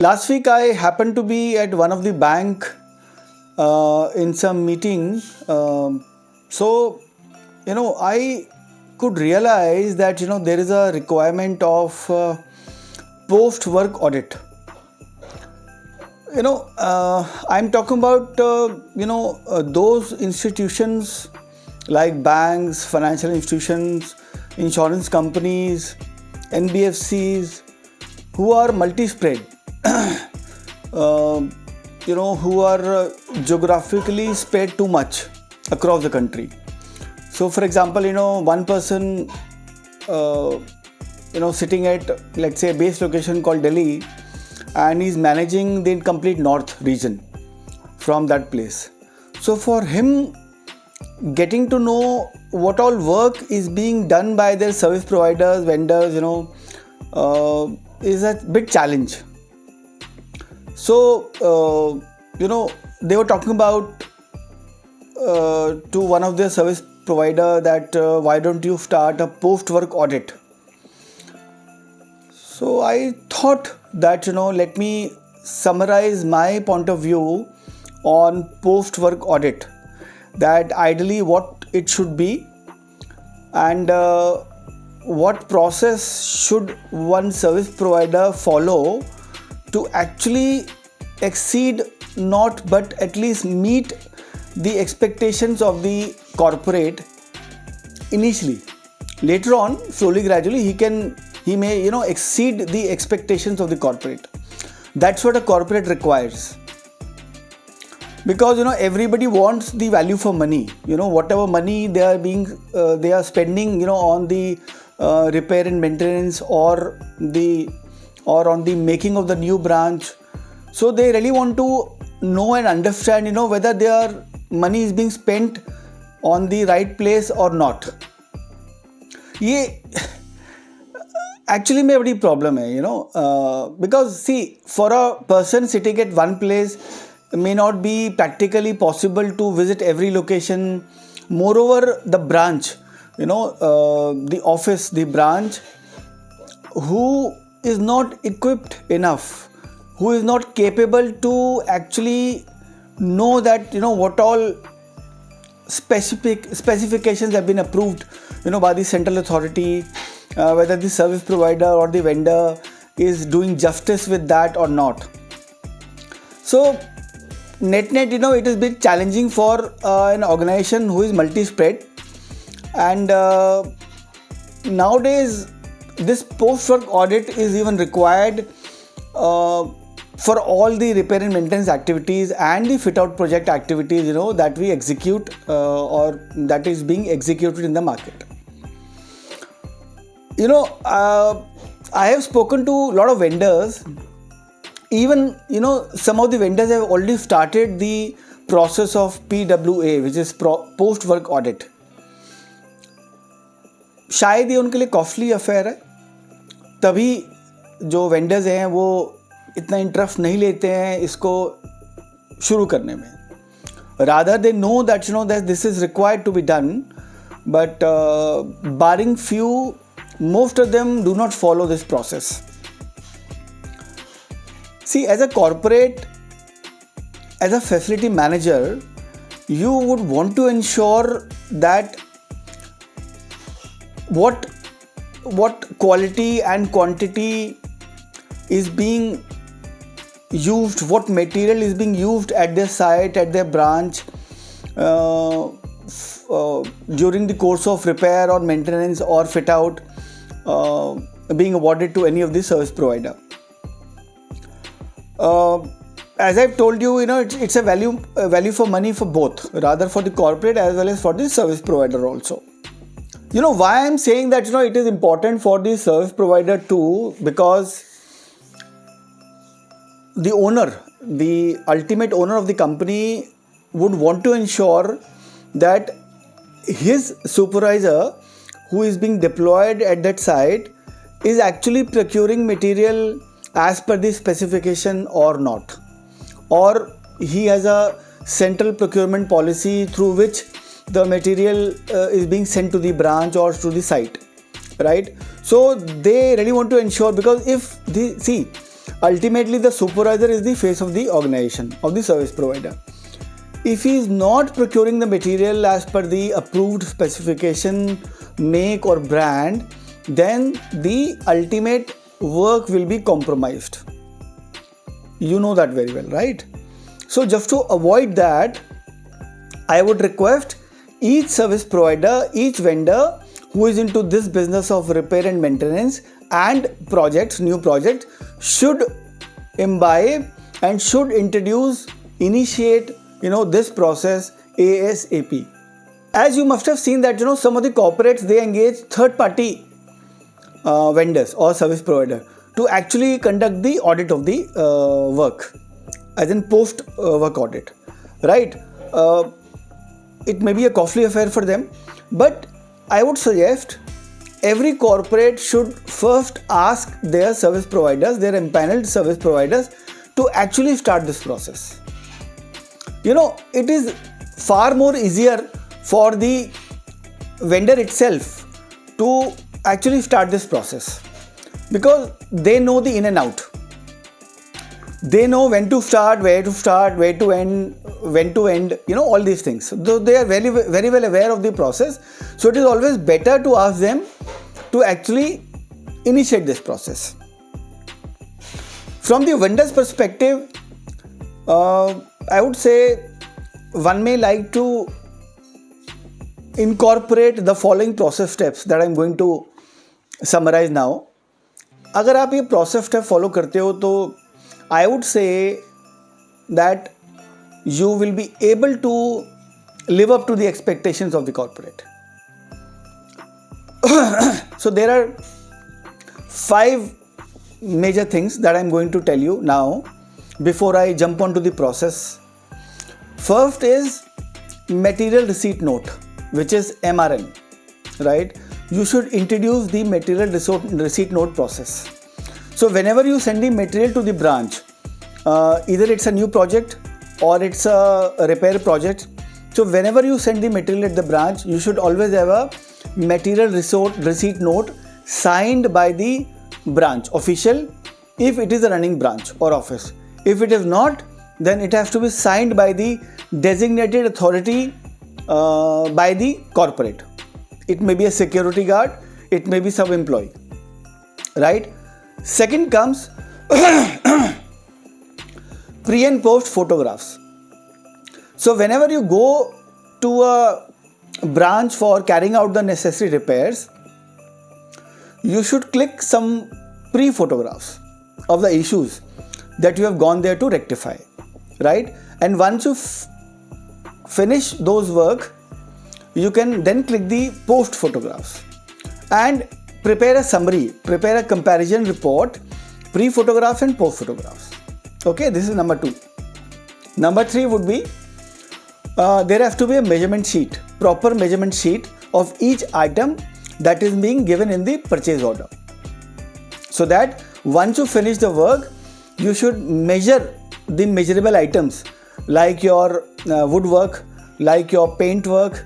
Last week, I happened to be at one of the bank in some meeting. So, I could realize that there is a requirement of post-work audit. I'm talking about those institutions like banks, financial institutions, insurance companies, NBFCs who are multi-spread. Who are geographically spread too much across the country. So, for example, one person, sitting at, let's say, a base location called Delhi, and he's managing the complete north region from that place. So, for him, getting to know what all work is being done by their service providers, vendors, is a big challenge. So, they were talking about to one of their service provider that why don't you start a post-work audit? So I thought that, let me summarize my point of view on post-work audit, that ideally what it should be and what process should one service provider follow to actually exceed not but at least meet the expectations of the corporate initially. Later on, slowly, gradually, he may exceed the expectations of the corporate. That's what a corporate requires, because everybody wants the value for money. Whatever money they are spending on the repair and maintenance or on the making of the new branch. So they really want to know and understand whether their money is being spent on the right place or not. ये actually में बड़ी problem है, because see, for a person sitting at one place may not be practically possible to visit every location. Moreover, the branch, the office, the branch, who is not equipped enough, who is not capable to actually know that what all specifications have been approved by the central authority, whether the service provider or the vendor is doing justice with that or not. So net it is a bit challenging for an organization who is multi-spread, and nowadays this post-work audit is even required for all the repair and maintenance activities and the fit-out project activities that we execute or that is being executed in the market. I have spoken to a lot of vendors. Even some of the vendors have already started the process of PWA, which is post-work audit. शायद ये उनके लिए costly affair है, तभी जो vendors हैं वो इतना इंटरेस्ट नहीं लेते हैं इसको शुरू करने में. Rather they know that that this is required to be done, but barring few, most of them do not follow this process. See, as a corporate, as a facility manager, you would want to ensure that what quality and quantity is being used, what material is being used at their site, at their branch, during the course of repair or maintenance or fit out, being awarded to any of the service provider. As I've told you, it's a value for money for both, rather for the corporate as well as for the service provider also. Why I'm saying that it is important for the service provider too, because the owner, the ultimate owner of the company, would want to ensure that his supervisor who is being deployed at that site is actually procuring material as per the specification or not, or he has a central procurement policy through which the material is being sent to the branch or to the site, right? So they really want to ensure, because if Ultimately, the supervisor is the face of the organization, of the service provider. If he is not procuring the material as per the approved specification, make or brand, then the ultimate work will be compromised. You know that very well, right? So just to avoid that, I would request each service provider, each vendor who is into this business of repair and maintenance and projects, new projects, should imbibe and should initiate this process ASAP. As you must have seen that some of the corporates, they engage third party vendors or service provider to actually conduct the audit of the work, as in post work audit, right? It may be a costly affair for them, but I would suggest every corporate should first ask their service providers, their empaneled service providers, to actually start this process. It is far more easier for the vendor itself to actually start this process, because they know the in and out. They know when to start, where to end, when to end, all these things. So they are very, very well aware of the process. So it is always better to ask them to actually initiate this process. From the vendor's perspective, I would say one may like to incorporate the following process steps that I am going to summarize now. अगर आप ये process step follow करते हो तो I would say that you will be able to live up to the expectations of the corporate. So there are 5 major things that I'm going to tell you now before I jump onto the process. First is material receipt note, which is MRN, right? You should introduce the material receipt note process. So whenever you send the material to the branch, either it's a new project or it's a repair project, so whenever you send the material at the branch, you should always have a material receipt note signed by the branch official, if it is a running branch or office. If it is not, then it has to be signed by the designated authority by the corporate. It may be a security guard, it may be some employee, right? Second comes pre and post photographs. So whenever you go to a branch for carrying out the necessary repairs, you should click some pre-photographs of the issues that you have gone there to rectify, right? And once you finish those work, you can then click the post photographs and prepare a summary, prepare a comparison report, pre-photographs and post photographs. Okay, this is number 2. Number 3 would be there has to be a measurement sheet, proper measurement sheet of each item that is being given in the purchase order. So that once you finish the work, you should measure the measurable items like your woodwork, like your paint work,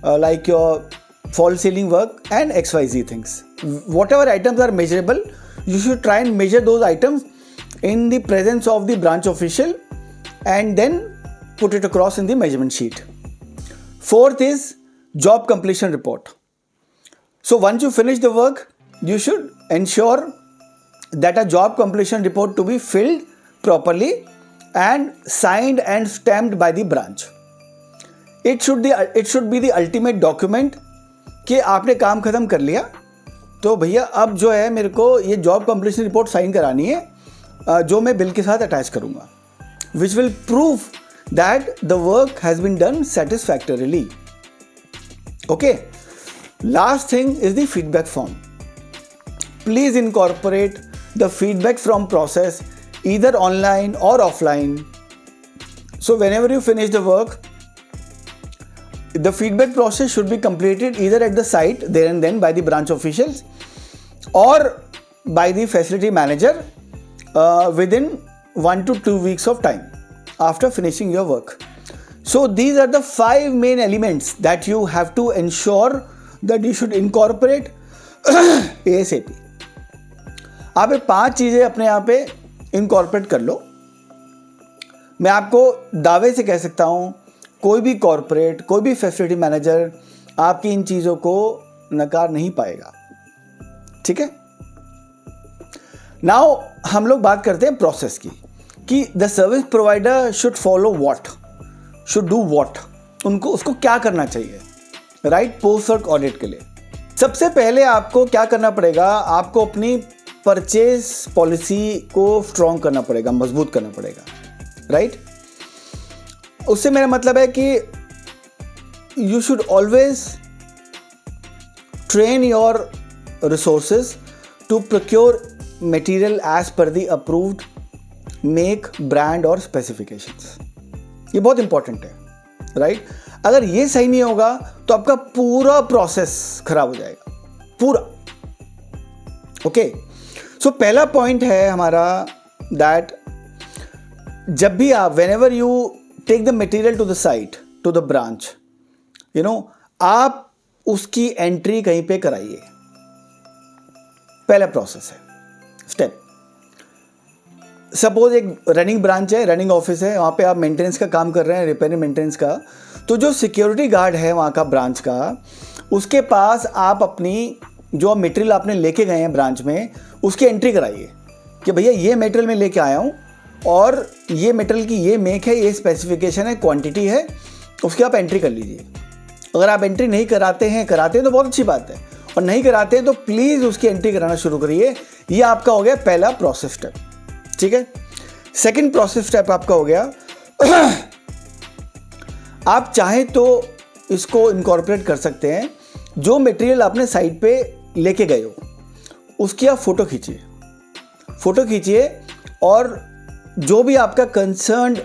like your false ceiling work and XYZ things. Whatever items are measurable, you should try and measure those items in the presence of the branch official and then put it across in the measurement sheet. Fourth is job completion report. So once you finish the work, you should ensure that a job completion report to be filled properly and signed and stamped by the branch. It should be the ultimate document कि आपने काम खत्म कर लिया, तो भैया अब जो है मेरे को ये जॉब कंप्लीशन रिपोर्ट साइन करानी है जो मैं बिल के साथ अटैच करूँगा, which will prove that the work has been done satisfactorily. Okay. Last thing is the feedback form. Please incorporate the feedback from process either online or offline. So whenever you finish the work, the feedback process should be completed either at the site there and then by the branch officials or by the facility manager within 1 to 2 weeks of time after finishing your work. So these are the 5 main elements that you have to ensure that you should incorporate ASAP. आप ये 5 चीज़ें अपने यहाँ पे incorporate कर लो। मैं आपको दावे से कह सकता हूँ कोई भी कॉर्पोरेट, कोई भी फैसिलिटी मैनेजर आपकी इन चीज़ों को नकार नहीं पाएगा। ठीक है, नाउ हम लोग बात करते हैं प्रोसेस की कि the service provider should follow what, should do what, उनको उसको क्या करना चाहिए राइट पोस्ट वर्क ऑडिट के लिए। सबसे पहले आपको क्या करना पड़ेगा, आपको अपनी परचेज पॉलिसी को स्ट्रॉन्ग करना पड़ेगा, मजबूत करना पड़ेगा राइट। उससे मेरा मतलब है कि you should always train your resources to procure material as per the approved make, brand और स्पेसिफिकेशंस। ये बहुत इंपॉर्टेंट है राइट। अगर ये सही नहीं होगा तो आपका पूरा प्रोसेस खराब हो जाएगा पूरा। ओके, सो पहला पॉइंट है हमारा दैट जब भी आप whenever you take the material to the site, to the branch, आप उसकी एंट्री कहीं पे कराइए। पहला प्रोसेस है स्टेप। सपोज एक रनिंग ब्रांच है, रनिंग ऑफिस है, वहाँ पे आप मेंटेनेंस का काम कर रहे हैं, रिपेयरिंग मेंटेनेंस का, तो जो सिक्योरिटी गार्ड है वहाँ का ब्रांच का, उसके पास आप अपनी जो मटेरियल आपने लेके गए हैं ब्रांच में, उसकी एंट्री कराइए कि भैया ये मटेरियल मैं लेके आया हूँ और ये मटेरियल की ये मेक है, ये स्पेसिफिकेशन है, क्वांटिटी है, उसकी आप एंट्री कर लीजिए। अगर आप एंट्री नहीं कराते हैं तो बहुत अच्छी बात है, और नहीं कराते हैं तो प्लीज़ उसकी एंट्री कराना शुरू करिए। ये आपका हो गया पहला प्रोसेस स्टेप। ठीक है, सेकंड प्रोसेस स्टेप आपका हो गया आप चाहें तो इसको इनकॉर्पोरेट कर सकते हैं, जो मटेरियल आपने साइट पे लेके गए हो उसकी आप फोटो खींचिए और जो भी आपका कंसर्न्ड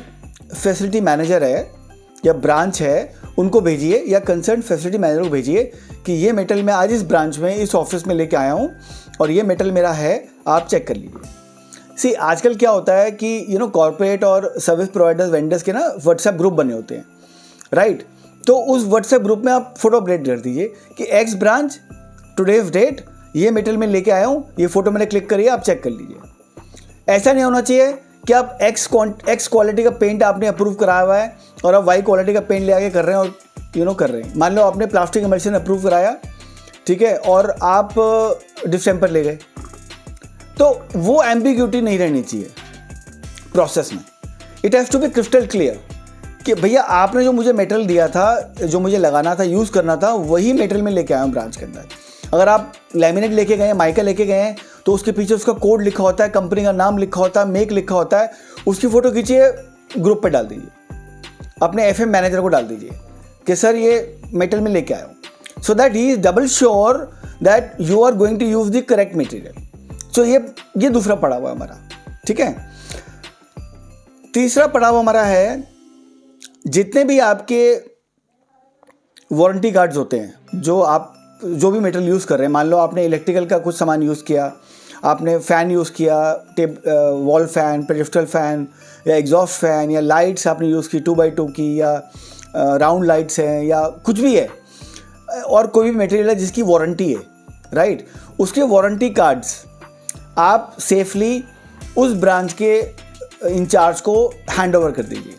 फैसिलिटी मैनेजर है या ब्रांच है उनको भेजिए, या कंसर्न फैसिलिटी मैनेजर को भेजिए कि ये मटेरियल मैं आज इस ब्रांच में, इस ऑफिस में लेके आया हूँ और ये मटेरियल मेरा है, आप चेक कर लीजिए। सी आजकल क्या होता है कि कॉर्पोरेट और सर्विस प्रोवाइडर्स, वेंडर्स के ना व्हाट्सएप ग्रुप बने होते हैं राइट। तो उस व्हाट्सएप ग्रुप में आप फोटो अपडेट कर दीजिए कि एक्स ब्रांच टुडेज डेट ये मटेरियल मैं लेके आया हूँ, ये फोटो मैंने क्लिक करिए, आप चेक कर लीजिए। ऐसा नहीं होना चाहिए कि आप एक्स क्वालिटी का पेंट आपने अप्रूव कराया हुआ है और आप वाई क्वालिटी का पेंट ले आके कर रहे हैं और कर रहे हैं। मान लो आपने प्लास्टिक इमल्शन अप्रूव कराया, ठीक है, और आप डिस्टेम्पर ले गए, तो वो एम्बिग्यूटी नहीं रहनी चाहिए प्रोसेस में। It has to be crystal clear कि भैया आपने जो मुझे मटेरियल दिया था, जो मुझे लगाना था, यूज़ करना था, वही मटेरियल मैं लेके आया हूँ ब्रांच के अंदर। अगर आप लैमिनेट लेके गए हैं, माइका लेके गए हैं, तो उसके पीछे उसका कोड लिखा होता है, कंपनी का नाम लिखा होता है, मेक लिखा होता है, उसकी फ़ोटो खींचिए, ग्रुप पे डाल दीजिए, अपने एफएम मैनेजर को डाल दीजिए कि सर ये मटेरियल में लेके आया हूँ, so that he is double sure that you are going to use the correct material. So ये दूसरा पड़ाव है हमारा। ठीक है, तीसरा पड़ाव हमारा है, जितने भी आपके वारंटी कार्ड्स होते हैं, जो भी मटेरियल यूज़ कर रहे हैं, मान लो आपने इलेक्ट्रिकल का कुछ सामान यूज़ किया, आपने फ़ैन यूज़ किया, वॉल फ़ैन, पेडिस्टल फ़ैन या एग्जॉस्ट फ़ैन, या लाइट्स आपने यूज़ की 2x2 की, या राउंड लाइट्स हैं, या कुछ भी है, और कोई भी मटेरियल है जिसकी वारंटी है राइट, उसके वारंटी कार्ड्स आप सेफली उस ब्रांच के इंचार्ज को हैंड ओवर कर दीजिए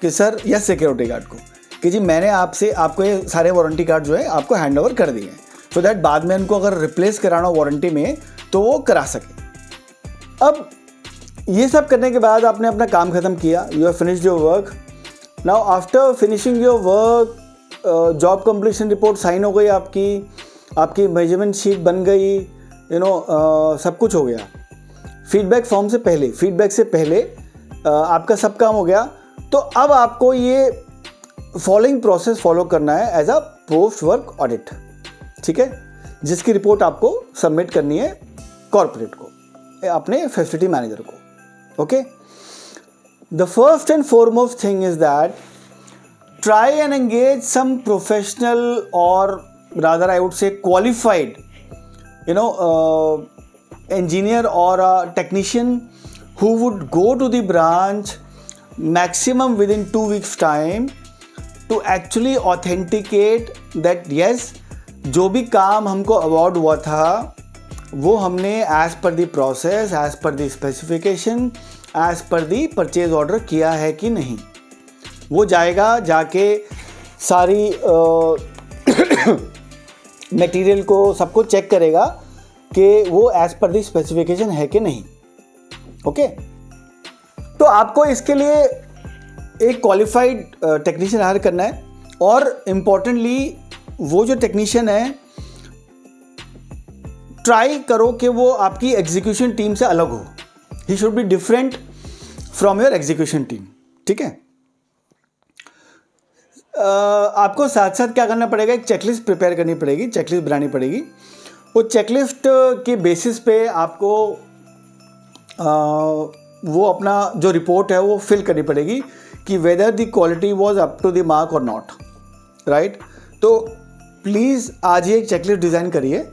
कि सर, या सिक्योरिटी गार्ड को कि जी मैंने आपको ये सारे वारंटी कार्ड जो है आपको हैंड ओवर कर दिए हैं, सो दैट बाद में उनको अगर रिप्लेस कराना हो वारंटी में तो वो करा सके। अब ये सब करने के बाद आपने अपना काम ख़त्म किया, you have finished your work. Now after finishing your work, job completion report sign हो गई, आपकी मेजरमेंट शीट बन गई, सब कुछ हो गया। फीडबैक से पहले आपका सब काम हो गया। तो अब आपको ये फॉलोइंग प्रोसेस फॉलो करना है as a post work audit. ठीक है, जिसकी रिपोर्ट आपको सबमिट करनी है कॉर्पोरेट को, अपने फैसिलिटी मैनेजर को। Okay, the first and foremost thing is that try and engage some professional, or rather I would say qualified, engineer or a technician who would go to the branch maximum within 2 weeks time to actually authenticate that yes, जो भी काम हमको award हुआ था वो हमने as per the process, as per the specification, as per the purchase order किया है कि नहीं। वो जाएगा, जाके सारी मटेरियल को सबको चेक करेगा कि वो एज पर द स्पेसिफिकेशन है कि नहीं। ओके, तो आपको इसके लिए एक क्वालिफाइड टेक्नीशियन हायर करना है, और इम्पॉर्टेंटली वो जो टेक्नीशियन है ट्राई करो कि वो आपकी एग्जीक्यूशन टीम से अलग हो। He should be different from your execution team. ठीक है, आपको साथ साथ क्या करना पड़ेगा, एक चेकलिस्ट प्रिपेयर करनी पड़ेगी, चेकलिस्ट बनानी पड़ेगी। वो चेकलिस्ट के बेसिस पे आपको वो अपना जो रिपोर्ट है वो फिल करनी पड़ेगी कि whether the quality was up to the mark और नॉट, राइट। तो प्लीज़ आज ही एक चेकलिस्ट डिज़ाइन करिए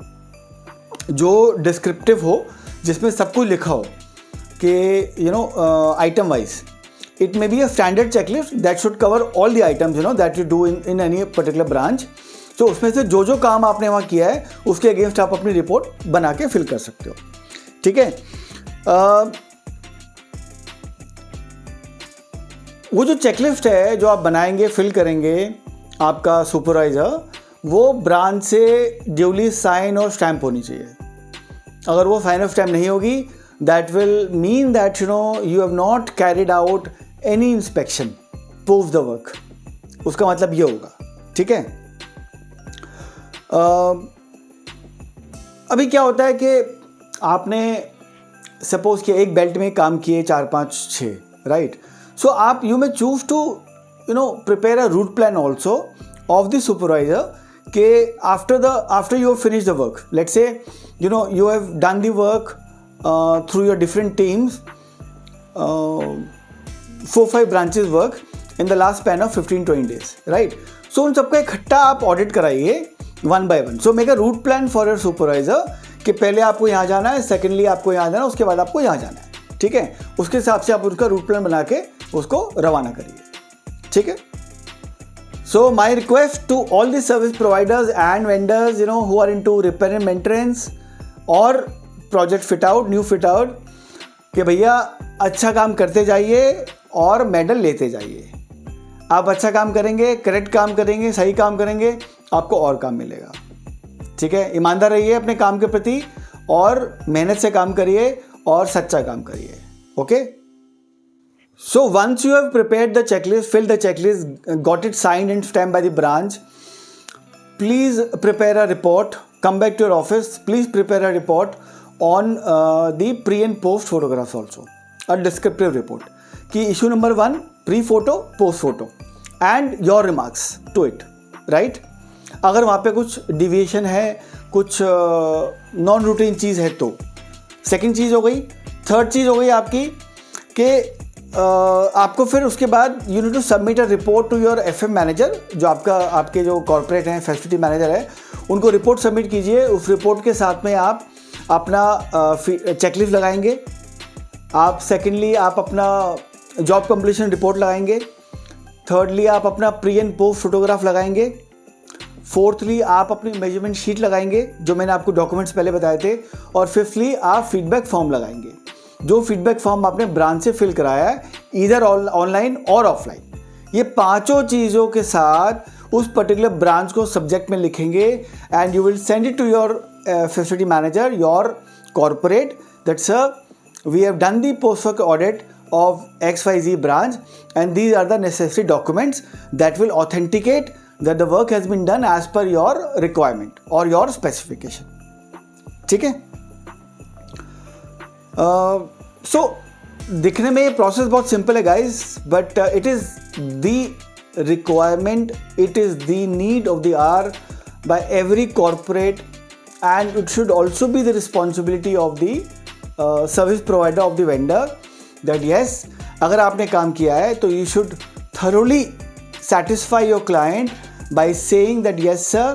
जो डिस्क्रिप्टिव हो, जिसमें सब कुछ लिखा हो कि item wise. It may be a standard checklist that should cover all the items that you do in any particular branch. So उसमें से जो जो काम आपने वहाँ किया है उसके अगेंस्ट आप अपनी रिपोर्ट बना के फिल कर सकते हो। ठीक है, वो जो चेकलिस्ट है जो आप बनाएंगे, फिल करेंगे, आपका सुपरवाइजर वो ब्रांच से ड्यूली साइन और स्टैम्प होनी चाहिए। अगर वो साइन और स्टैम्प नहीं होगी, that will mean that you have not carried out any inspection post the work। उसका मतलब ये होगा। ठीक है, अभी क्या होता है कि आपने सपोज कि एक बेल्ट में काम किए 4 5 6, राइट। सो आप you may choose to prepare a route plan also of the supervisor के after you have finished the work, let's say you have done the work through your different teams, 4-5 branches work in the last span of 15-20 days, right? So उन सबका इकट्ठा आप audit कराइए one by one. So make a route plan for your supervisor कि पहले आपको यहाँ जाना है, सेकेंडली आपको यहाँ जाना है, उसके बाद आपको यहाँ जाना है। ठीक है, उसके हिसाब से आप उसका रूट प्लान बना के उसको रवाना करिए। ठीक है, so my request to all the service providers and vendors who are into repair and maintenance और project fit out, new fit out, कि भैया अच्छा काम करते जाइए और मेडल लेते जाइए। आप अच्छा काम करेंगे, करेक्ट काम करेंगे, सही काम करेंगे, आपको और काम मिलेगा। ठीक है, ईमानदार रहिए अपने काम के प्रति और मेहनत से काम करिए और सच्चा काम करिए। Okay, so once you have prepared the checklist, fill the checklist, got it signed and stamped by the branch, please prepare a report, come back to your office, please prepare a report on the pre and post photographs also, a descriptive report कि issue number 1 pre photo, post photo and your remarks to it, right। अगर वहाँ पे कुछ deviation है, कुछ non routine चीज़ है तो second चीज़ हो गई। थर्ड चीज़ हो गई आपकी कि आपको फिर उसके बाद you need to submit a report to your FM manager, जो आपके जो कॉर्पोरेट हैं, फैसिलिटी मैनेजर है, उनको रिपोर्ट सबमिट कीजिए। उस रिपोर्ट के साथ में आप अपना चेकलिस्ट लगाएंगे, आप सेकेंडली आप अपना जॉब कंप्लीशन रिपोर्ट लगाएंगे, थर्डली आप अपना प्री एंड पोस्ट फोटोग्राफ लगाएंगे, फोर्थली आप अपनी मेजरमेंट शीट लगाएंगे जो मैंने आपको डॉक्यूमेंट्स पहले बताए थे, और फिफ्थली आप फीडबैक फॉर्म लगाएंगे, जो फीडबैक फॉर्म आपने ब्रांच से फिल कराया है, ईदर ऑनलाइन और ऑफलाइन। ये पांचों चीज़ों के साथ उस पर्टिकुलर ब्रांच को सब्जेक्ट में लिखेंगे and you will send it to your facility manager, your corporate, that sir we have done the post work audit of XYZ branch and these are the necessary documents that will authenticate that the work has been done as per your requirement or your specification। ठीक है, so दिखने में ये process बहुत simple है guys, but it is the requirement, it is the need of the hour by every corporate and it should also be the responsibility of the service provider of the vendor that yes, अगर आपने काम किया है तो you should thoroughly satisfy your client by saying that yes sir,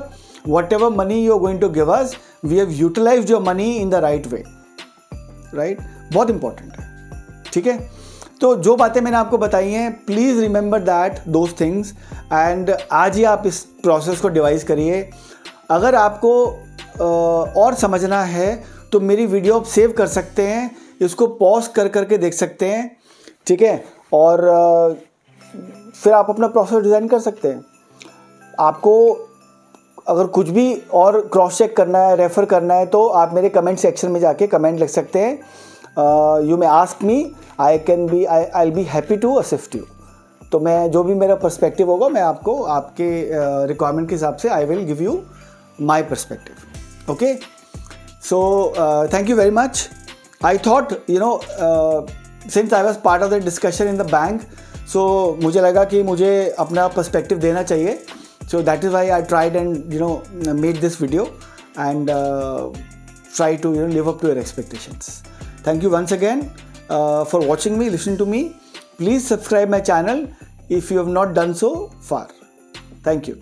whatever money you are going to give us, we have utilized your money in the right way, right। बहुत important है। ठीक है, तो जो बातें मैंने आपको बताई हैं, please remember that those things and आज ही आप इस प्रोसेस को डिवाइस करिए। अगर आपको और समझना है तो मेरी वीडियो आप सेव कर सकते हैं, इसको पॉज कर करके देख सकते हैं, ठीक है। और फिर आप अपना प्रोसेस डिज़ाइन कर सकते हैं। आपको अगर कुछ भी और क्रॉस चेक करना है, रेफ़र करना है, तो आप मेरे कमेंट सेक्शन में जाके कमेंट लिख सकते हैं। You may ask me, I will be happy to assist you. तो मैं जो भी मेरा पर्सपेक्टिव होगा, मैं आपको आपके रिक्वायरमेंट के हिसाब से I will give you my perspective. Okay, so thank you very much. I thought since I was part of the discussion in the bank, so मुझे लगा कि मुझे अपना पर्सपेक्टिव देना चाहिए। So that is why I tried and made this video and try to live up to your expectations. Thank you once again for watching me, listening to me. Please subscribe my channel if you have not done so far. Thank you.